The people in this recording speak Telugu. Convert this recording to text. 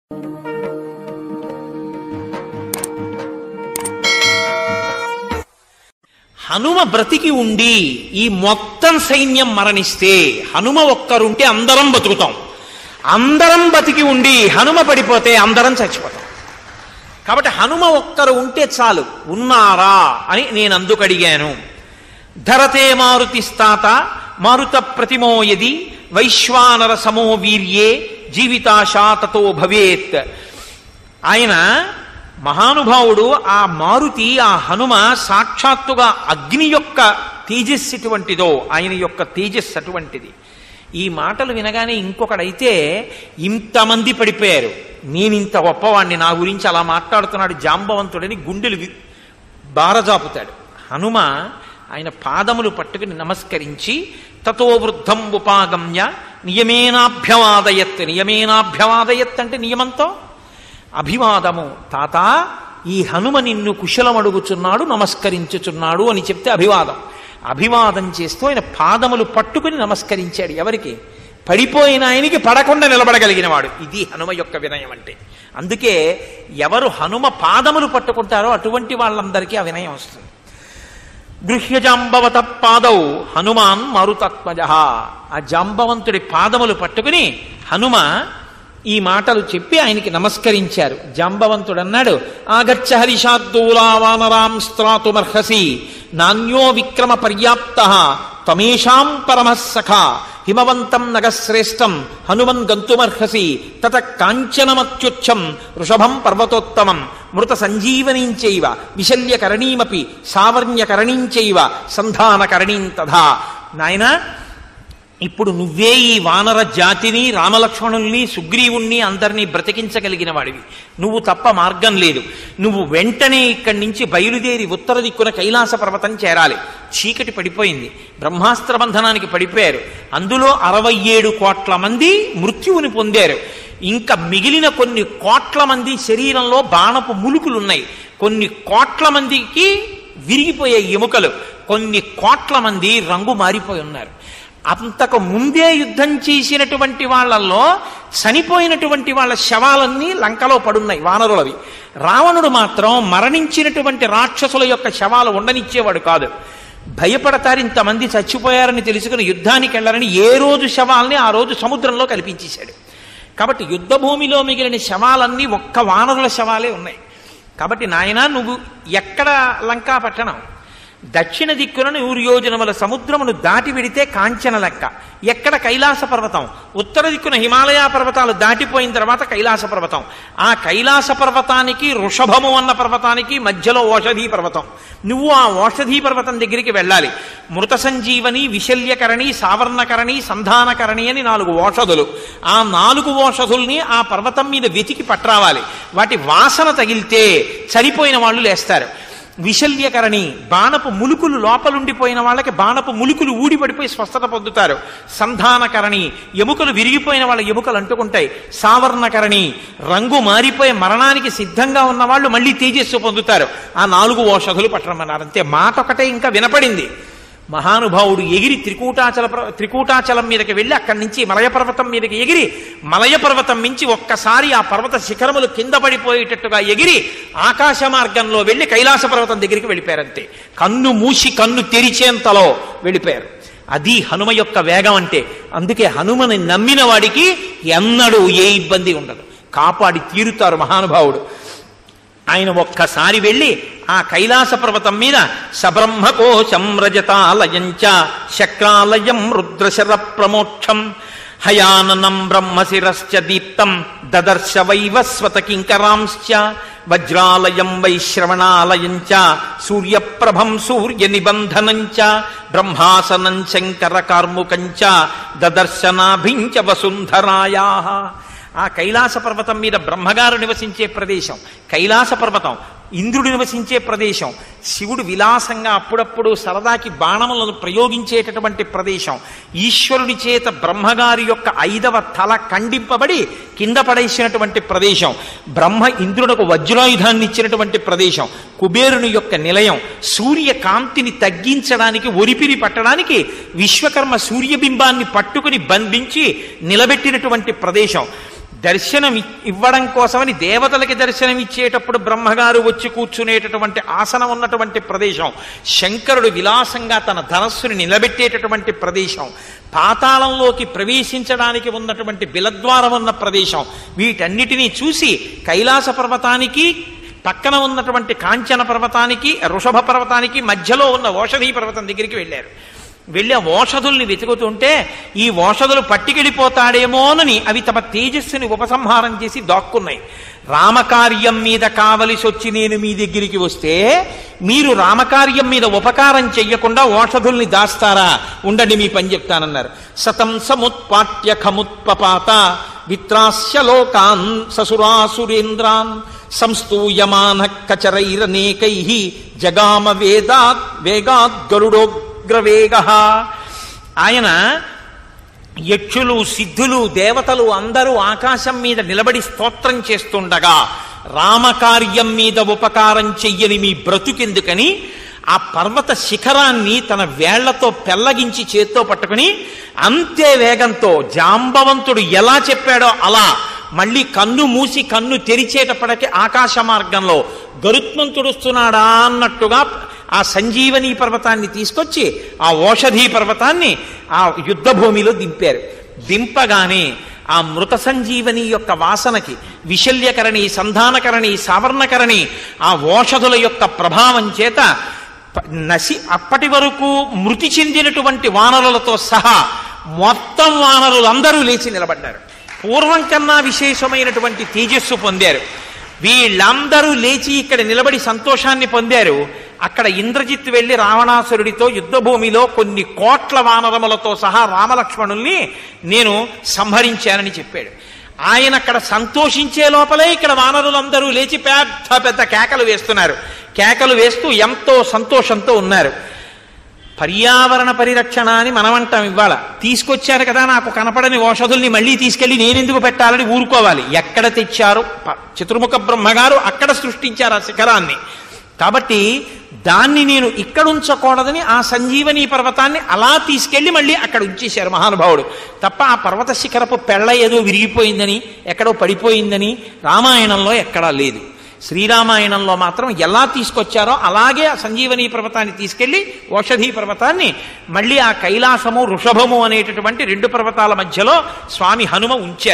హనుమ బ్రతికి ఉండి ఈ మొత్తం సైన్యం మరణిస్తే హనుమ ఒక్కరుంటే అందరం బతుకుతాం. అందరం బతికి ఉండి హనుమ పడిపోతే అందరం చచ్చిపోతాం. కాబట్టి హనుమ ఒక్కరు ఉంటే చాలు. ఉన్నారా అని నేను అందుకు అడిగాను. ధరతే మారుతిస్తాత మారుత ప్రతిమోయది వైశ్వానర సమో వీర్యే జీవితాశా తతో భవేత్. ఆయన మహానుభావుడు. ఆ మారుతి, ఆ హనుమ సాక్షాత్తుగా అగ్ని యొక్క తేజస్సు ఎటువంటిదో ఆయన యొక్క తేజస్సు అటువంటిది. ఈ మాటలు వినగానే ఇంకొకడైతే ఇంతమంది పడిపోయారు, నేనింత గొప్పవాణ్ణి, నా గురించి అలా మాట్లాడుతున్నాడు జాంబవంతుడని గుండెలు బారజాపుతాడు. హనుమ ఆయన పాదములు పట్టుకుని నమస్కరించి తతో వృద్ధం ఉపాగమ్య నియమేనాభ్యవాదయత్. నియమేనాభ్యవాదయత్ అంటే నియమంతో అభివాదము. తాత, ఈ హనుమ నిన్ను కుశలం అడుగుచున్నాడు, నమస్కరించుచున్నాడు అని చెప్తే అభివాదం. అభివాదం చేస్తూ ఆయన పాదములు పట్టుకుని నమస్కరించాడు. ఎవరికి? పడిపోయిన ఆయనకి పడకుండా నిలబడగలిగిన వాడు. ఇది హనుమ యొక్క వినయం అంటే. అందుకే ఎవరు హనుమ పాదములు పట్టుకుంటారో అటువంటి వాళ్ళందరికీ ఆ వినయం వస్తుంది. గృహ్య జాంబవత పాదౌ హనుమాన్ మారుతాత్మజ. ఆ జాంబవంతుడి పాదములు పట్టుకుని హనుమ ఈ మాటలు చెప్పి ఆయనకి నమస్కరించారు. జాంబవంతుడు అన్నాడు, ఆగచ్చ హరిషాద్దూలా వానరాం స్త్రాతుమర్హసి నాణ్యో విక్రమ పర్యాప్త త్వమేషాం పరమః సఖా హిమవంతం నగశ్రేష్టం హనుమన్ గంతుమర్హసి తత కాంచనమత్యుచ్చం వృషభం పర్వతోత్తమం మృత సంజీవనీంచైవ విశల్యకరణీమపి సావర్ణ్యకరణీంచైవ సంధానకరణీం తథా. నాయనా, ఇప్పుడు నువ్వే ఈ వానర జాతిని, రామలక్ష్మణుల్ని, సుగ్రీవుణ్ణి అందరినీ బ్రతికించగలిగిన వాడివి. నువ్వు తప్ప మార్గం లేదు. నువ్వు వెంటనే ఇక్కడి నుంచి బయలుదేరి ఉత్తర దిక్కున కైలాస పర్వతం చేరాలి. చీకటి పడిపోయింది, బ్రహ్మాస్త్ర బంధనానికి పడిపోయారు. అందులో 67 కోట్ల మంది మృత్యువుని పొందారు. ఇంకా మిగిలిన కొన్ని కోట్ల మంది శరీరంలో బాణపు ములుకులున్నాయి. కొన్ని కోట్ల మందికి విరిగిపోయే ఎముకలు, కొన్ని కోట్ల మంది రంగు మారిపోయి ఉన్నారు. అంతకు ముందే యుద్ధం చేసినటువంటి వాళ్ళల్లో చనిపోయినటువంటి వాళ్ళ శవాలన్నీ లంకలో పడున్నాయి, వానరులవి. రావణుడు మాత్రం మరణించినటువంటి రాక్షసుల యొక్క శవాలు ఉండనిచ్చేవాడు కాదు. భయపడతారు, ఇంతమంది చచ్చిపోయారని తెలుసుకుని యుద్ధానికి వెళ్ళారని ఏ రోజు శవాల్ని ఆ రోజు సముద్రంలో కల్పించేశాడు. కాబట్టి యుద్ధ భూమిలో మిగిలిన శవాలన్నీ ఒక్క వానరుల శవాలే ఉన్నాయి. కాబట్టి నాయనా, నువ్వు ఎక్కడ లంకా పట్టణం? దక్షిణ దిక్కున 100 యోజనముల సముద్రమును దాటి వెడితే కాంచన లెక్క. ఎక్కడ? కైలాస పర్వతం. ఉత్తర దిక్కున హిమాలయ పర్వతాలు దాటిపోయిన తర్వాత కైలాస పర్వతం. ఆ కైలాస పర్వతానికి, వృషభము అన్న పర్వతానికి మధ్యలో ఓషధీ పర్వతం. నువ్వు ఆ ఓషధీ పర్వతం దగ్గరికి వెళ్ళాలి. మృత సంజీవని, విశల్యకరణి, సావర్ణకరణి, సంధానకరణి అని 4 ఓషధులు. ఆ 4 ఓషధుల్ని ఆ పర్వతం మీద వెతికి పట్రావాలి. వాటి వాసన తగిలితే చనిపోయిన వాళ్ళు లేస్తారు. విశల్యకరణి, బాణపు ములుకులు లోపలుండిపోయిన వాళ్ళకి బాణపు ములుకులు ఊడిపడిపోయి స్వస్థత పొందుతారు. సంధానకరణి, ఎముకలు విరిగిపోయిన వాళ్ళ ఎముకలు అంటుకుంటాయి. సావర్ణకరణి, రంగు మారిపోయి మరణానికి సిద్ధంగా ఉన్న వాళ్ళు మళ్ళీ తేజస్సు పొందుతారు. ఆ 4 ఓషధులు పట్టమన్నారు. అంతే. మాట ఒకటే ఇంకా వినపడింది. మహానుభావుడు ఎగిరి త్రికూటాచలం మీదకి వెళ్ళి అక్కడి నుంచి మలయపర్వతం మీదకి ఎగిరి, మలయపర్వతం మించి ఒక్కసారి ఆ పర్వత శిఖరములు కింద పడిపోయేటట్టుగా ఎగిరి ఆకాశ మార్గంలో వెళ్ళి కైలాస పర్వతం దగ్గరికి వెళ్ళిపోయారంతే. కన్ను మూసి కన్ను తెరిచేంతలో వెళ్ళిపోయారు. అది హనుమ యొక్క వేగం అంటే. అందుకే హనుమని నమ్మిన వాడికి ఎన్నడూ ఏ ఇబ్బంది ఉండదు, కాపాడి తీరుతారు మహానుభావుడు. ఆయన ఒక్కసారి వెళ్ళి ఆ కైలాస పర్వతం మీద సబ్రహ్మకోశం రజతాలయంచ శక్రాలయం రుద్రశర ప్రమోక్షం హయాననం బ్రహ్మశిరశ్చ దీప్తం దదర్శ వైవస్వత కింకరాంశ్చ వజ్రాలయం వైశ్రవణాలయంచ సూర్యప్రభం సూర్య నిబంధనంచ బ్రహ్మాసనం శంకర కార్ముకంచ దదర్శనాభించ వసుంధరాయా. ఆ కైలాస పర్వతం మీద బ్రహ్మగారు నివసించే ప్రదేశం కైలాస పర్వతం, ఇంద్రుడు నివసించే ప్రదేశం, శివుడు విలాసంగా అప్పుడప్పుడు సరదాకి బాణములను ప్రయోగించేటటువంటి ప్రదేశం, ఈశ్వరుని చేత బ్రహ్మగారి యొక్క 5వ తల ఖండింపబడి కింద పడేసినటువంటి ప్రదేశం, బ్రహ్మ ఇంద్రునకు వజ్రాయుధాన్ని ఇచ్చినటువంటి ప్రదేశం, కుబేరుని యొక్క నిలయం, సూర్యకాంతిని తగ్గించడానికి, ఒరిపిరి పట్టడానికి విశ్వకర్మ సూర్యబింబాన్ని పట్టుకుని బంధించి నిలబెట్టినటువంటి ప్రదేశం, దర్శనం ఇవ్వడం కోసమని దేవతలకి దర్శనం ఇచ్చేటప్పుడు బ్రహ్మగారు వచ్చి కూర్చునేటటువంటి ఆసనం ఉన్నటువంటి ప్రదేశం, శంకరుడు విలాసంగా తన ధనస్సుని నిలబెట్టేటటువంటి ప్రదేశం, పాతాళంలోకి ప్రవేశించడానికి ఉన్నటువంటి బిలద్వారం ఉన్న ప్రదేశం, వీటన్నిటినీ చూసి కైలాస పర్వతానికి పక్కన ఉన్నటువంటి కాంచన పర్వతానికి వృషభ పర్వతానికి మధ్యలో ఉన్న ఓషధీ పర్వతం దగ్గరికి వెళ్ళారు. వెళ్ళి ఆ ఓషధుల్ని వెతుకుతుంటే ఈ ఓషధులు పట్టుకెళ్ళిపోతాడేమోనని అవి తమ తేజస్సుని ఉపసంహారం చేసి దాక్కున్నాయి. రామకార్యం మీద కావలసి వచ్చి నేను మీ దగ్గరికి వస్తే మీరు రామకార్యం మీద ఉపకారం చెయ్యకుండా ఓషధుల్ని దాస్తారా? ఉండండి మీ పని చెప్తానన్నారు. సతం సముత్పాట్య ఖముత్పపాత విత్రాస్య లోకాన్ ససురాసురేంద్రాన్ సంస్తూయమాన కచరైరనేకై జగామ వేగాద్ గరుడోగ్రవేగ. ఆయన యక్షులు సిద్ధులు దేవతలు అందరూ ఆకాశం మీద నిలబడి స్తోత్రం చేస్తుండగా రామకార్యం మీద ఉపకారం చెయ్యని మీ బ్రతుకెందుకని ఆ పర్వత శిఖరాన్ని తన వేళ్లతో పెళ్లగించి చేత్తో పట్టుకుని అంతే వేగంతో జాంబవంతుడు ఎలా చెప్పాడో అలా మళ్ళీ కన్ను మూసి కన్ను తెరిచేటప్పటికి ఆకాశ మార్గంలో గరుత్మంతుడుస్తున్నాడా అన్నట్టుగా ఆ సంజీవని పర్వతాన్ని తీసుకొచ్చి ఆ ఓషధీ పర్వతాన్ని ఆ యుద్ధ భూమిలో దింపారు. దింపగానే ఆ మృత సంజీవని యొక్క వాసనకి విశల్యకరణి, సంధానకరణి, సావర్ణకరణి ఆ ఓషధుల యొక్క ప్రభావం చేత అప్పటి వరకు మృతి చెందినటువంటి వానరులతో సహా మొత్తం వానరులందరూ లేచి నిలబడ్డారు. పూర్వం కన్నా విశేషమైనటువంటి తేజస్సు పొందారు. వీళ్ళందరూ లేచి ఇక్కడ నిలబడి సంతోషాన్ని పొందారు. అక్కడ ఇంద్రజిత్ వెళ్లి రావణాసురుడితో యుద్ధభూమిలో కొన్ని కోట్ల వానరములతో సహా రామలక్ష్మణుల్ని నేను సంహరించానని చెప్పాడు. ఆయన అక్కడ సంతోషించే లోపలే ఇక్కడ వానరులందరూ లేచి పెద్ద పెద్ద కేకలు వేస్తున్నారు. కేకలు వేస్తూ ఎంతో సంతోషంతో ఉన్నారు. పర్యావరణ పరిరక్షణ అని మనమంటాం. ఇవాళ తీసుకొచ్చారు కదా, నాకు కనపడని ఓషధుల్ని మళ్ళీ తీసుకెళ్లి నేనెందుకు పెట్టాలని ఊరుకోవాలి. ఎక్కడ తెచ్చారు? చతుర్ముఖ బ్రహ్మగారు అక్కడ సృష్టించారు ఆ శిఖరాన్ని. కాబట్టి దాన్ని నేను ఇక్కడ ఉంచకూడదని ఆ సంజీవని పర్వతాన్ని అలా తీసుకెళ్లి మళ్ళీ అక్కడ ఉంచేశారు మహానుభావుడు. తప్ప ఆ పర్వత శిఖరపు పెళ్ళ ఏదో విరిగిపోయిందని, ఎక్కడో పడిపోయిందని రామాయణంలో ఎక్కడా లేదు. శ్రీరామాయణంలో మాత్రం ఎలా తీసుకొచ్చారో అలాగే ఆ సంజీవని పర్వతాన్ని తీసుకెళ్లి ఓషధీ పర్వతాన్ని మళ్ళీ ఆ కైలాసము వృషభము అనేటటువంటి రెండు పర్వతాల మధ్యలో స్వామి హనుమ ఉంచారు.